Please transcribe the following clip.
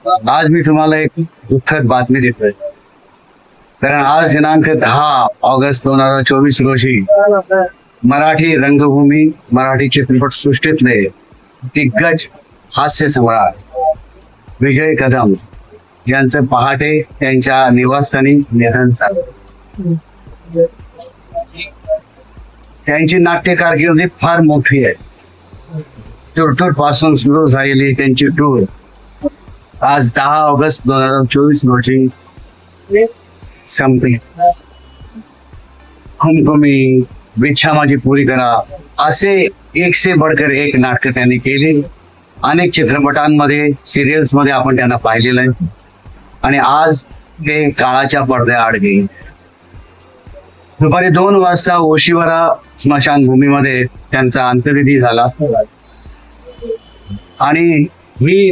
आज मी तुम्हाला एक दुःखद बातमी देतोय, कारण आज दिनांक 10 ऑगस्ट 2024 रोजी मराठी रंगभूमी, मराठी चित्रपट सृष्टीतले दिग्गज हास्य सम्राट विजय कदम यांचं पहाटे त्यांच्या निवासस्थानी निधन झालं. त्यांची नाट्य कारकिर्दी फार मोठी आहे. टूर पासून सुरू झालेली त्यांची टूर आज 10 ऑगस्ट 2024 रोजी संपली. हुमकुमी, विच्छा माझी पुरी करा असे एक से बढ़कर एक नाटक त्यांनी केली. अनेक चित्रपटांमध्ये, सिरियल्स मध्ये आपण त्यांना पाहिलेलं आहे आणि आज ते काळाच्या पडद्याआड गेले. दुपारी 2 वाजता ओशिवरा स्मशानभूमीमध्ये त्यांचा अंत्यविधी झाला आणि ही